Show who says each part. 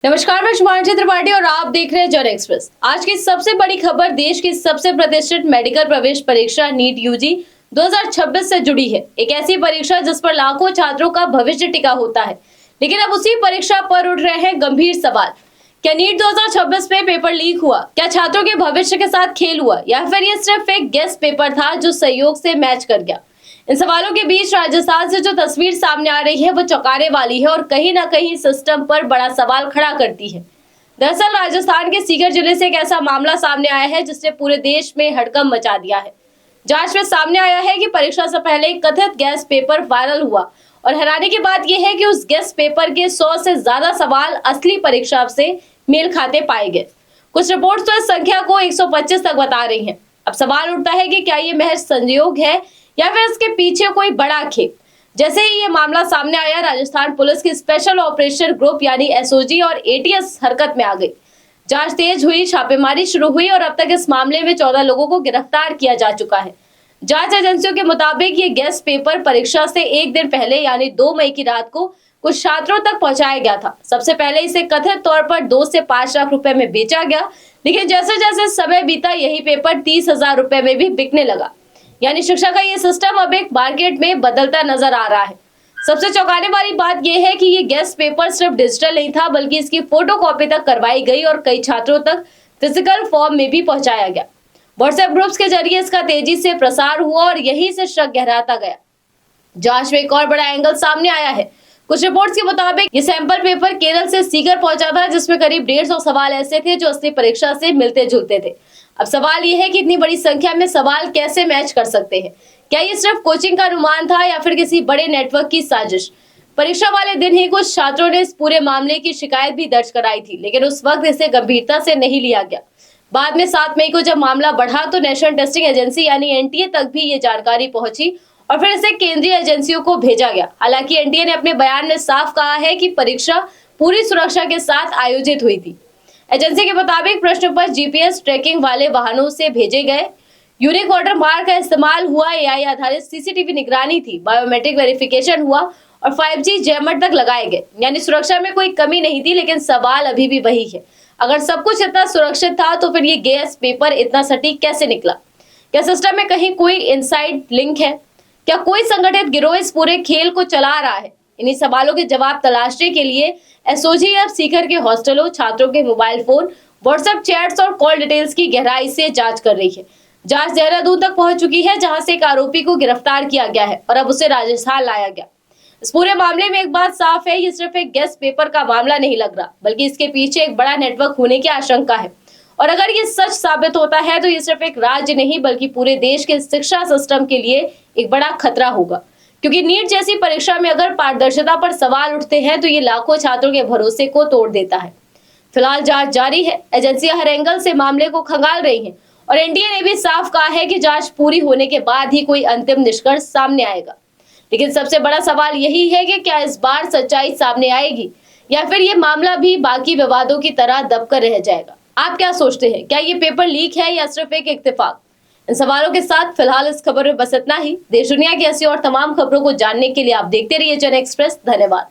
Speaker 1: नमस्कार, मैं शुभांशी त्रिपाठी और आप देख रहे हैं जन एक्सप्रेस। आज की सबसे बड़ी खबर देश की सबसे प्रतिष्ठित मेडिकल प्रवेश परीक्षा नीट यूजी 2026 से जुड़ी है। एक ऐसी परीक्षा जिस पर लाखों छात्रों का भविष्य टिका होता है, लेकिन अब उसी परीक्षा पर उठ रहे हैं गंभीर सवाल। क्या नीट 2026 में पेपर लीक हुआ? क्या छात्रों के भविष्य के साथ खेल हुआ, या फिर ये सिर्फ एक गेस पेपर था जो संयोग से मैच कर गया? इन सवालों के बीच राजस्थान से जो तस्वीर सामने आ रही है वो चौंकाने वाली है और कहीं ना कहीं सिस्टम पर बड़ा सवाल खड़ा करती है। दरअसल राजस्थान के सीकर जिले से एक ऐसा मामला सामने आया है जिसने पूरे देश में हड़कंप मचा दिया है। जांच में सामने आया है कि परीक्षा से पहले कथित गैस पेपर वायरल हुआ और हैरानी की बात यह है कि उस गैस पेपर के 100 से ज्यादा सवाल असली परीक्षा से मेल खाते पाए गए। कुछ रिपोर्ट्स तो इस संख्या को 125 तक बता रही हैं। अब सवाल उठता है कि क्या ये महज संयोग है या फिर इसके पीछे कोई बड़ा खेल। जैसे ही ये मामला सामने आया, राजस्थान पुलिस की स्पेशल ऑपरेशन ग्रुप यानी एसओजी और एटीएस हरकत में आ गई। जांच तेज हुई, छापेमारी शुरू हुई और अब तक इस मामले में 14 लोगों को गिरफ्तार किया जा चुका है। जांच एजेंसियों के मुताबिक ये गैस पेपर परीक्षा से एक दिन पहले यानी 2 मई की रात को कुछ छात्रों तक पहुंचाया गया था। सबसे पहले इसे कथित तौर पर 2 से 5 लाख रुपए में बेचा गया, लेकिन जैसे जैसे समय बीता यही पेपर 30,000 रुपए में भी बिकने लगा। यानी शिक्षा का ये सिस्टम अब एक मार्केट में बदलता नजर आ रहा है। सबसे चौंकाने वाली बात यह है कि ये गेस्ट पेपर सिर्फ डिजिटल नहीं था, बल्कि इसकी फोटोकॉपी तक करवाई गई और कई छात्रों तक फिजिकल फॉर्म में भी पहुंचाया गया। व्हाट्सएप ग्रुप्स के जरिए इसका तेजी से प्रसार हुआ और यहीं से शक गहराता गया। जांच में एक और बड़ा एंगल सामने आया है। कुछ रिपोर्ट्स के मुताबिक ये सैंपल पेपर केरल से सीकर पहुंचा था, जिसमें करीब 150 सवाल ऐसे थे जो असली परीक्षा से मिलते जुलते थे। अब सवाल ये है कि इतनी बड़ी संख्या में सवाल कैसे मैच कर सकते हैं? क्या ये सिर्फ कोचिंग का अनुमान था या फिर किसी बड़े नेटवर्क की साजिश? परीक्षा वाले दिन ही कुछ छात्रों ने इस पूरे मामले की शिकायत भी दर्ज कराई थी, लेकिन उस वक्त इसे गंभीरता से नहीं लिया गया। बाद में 7 मई को जब मामला बढ़ा तो नेशनल टेस्टिंग एजेंसी यानी एनटीए तक भी ये जानकारी पहुंची और फिर इसे केंद्रीय एजेंसियों को भेजा गया। हालांकि एनटीए ने अपने बयान में साफ कहा है कि परीक्षा पूरी सुरक्षा के साथ आयोजित हुई थी। एजेंसी के मुताबिक प्रश्न पत्र जीपीएस ट्रैकिंग वाले वाहनों से भेजे गए, यूनिक वाटर मार्क का इस्तेमाल हुआ, एआई आधारित सीसीटीवी निगरानी थी, बायोमेट्रिक वेरिफिकेशन हुआ और 5G जैमर तक लगाए गए। यानी सुरक्षा में कोई कमी नहीं थी, लेकिन सवाल अभी भी वही है। अगर सब कुछ इतना सुरक्षित था तो फिर ये गैस पेपर इतना सटीक कैसे निकला? क्या सिस्टम में कहीं कोई इनसाइड लिंक है? क्या कोई संगठित गिरोह इस पूरे खेल को चला रहा है? इन्हीं सवालों के जवाब तलाशने के लिए एसओजी अब सीकर के हॉस्टलों, छात्रों के मोबाइल फोन, व्हाट्सएप चैट्स और कॉल डिटेल्स की गहराई से जांच कर रही है। जांच देहरादून तक पहुंच चुकी है, जहां से एक आरोपी को गिरफ्तार किया गया है और अब उसे राजस्थान लाया गया। इस पूरे मामले में एक बात साफ है, ये सिर्फ एक गेस्ट पेपर का मामला नहीं लग रहा, बल्कि इसके पीछे एक बड़ा नेटवर्क होने की आशंका है। और अगर ये सच साबित होता है तो ये सिर्फ एक राज्य नहीं बल्कि पूरे देश के शिक्षा सिस्टम के लिए एक बड़ा खतरा होगा। क्योंकि नीट जैसी परीक्षा में अगर पारदर्शिता पर सवाल उठते हैं तो ये लाखों छात्रों के भरोसे को तोड़ देता है। फिलहाल जांच जारी है, एजेंसियां हर एंगल से मामले को खंगाल रही हैं और एनटीए ने भी साफ कहा है कि जांच पूरी होने के बाद ही कोई अंतिम निष्कर्ष सामने आएगा। लेकिन सबसे बड़ा सवाल यही है कि क्या इस बार सच्चाई सामने आएगी या फिर ये मामला भी बाकी विवादों की तरह दबकर रह जाएगा? आप क्या सोचते हैं? क्या ये पेपर लीक है या सिर्फ एक इत्तेफाक? इन सवालों के साथ फिलहाल इस खबर में बस इतना ही। देश दुनिया की ऐसी और तमाम खबरों को जानने के लिए आप देखते रहिए जन एक्सप्रेस। धन्यवाद।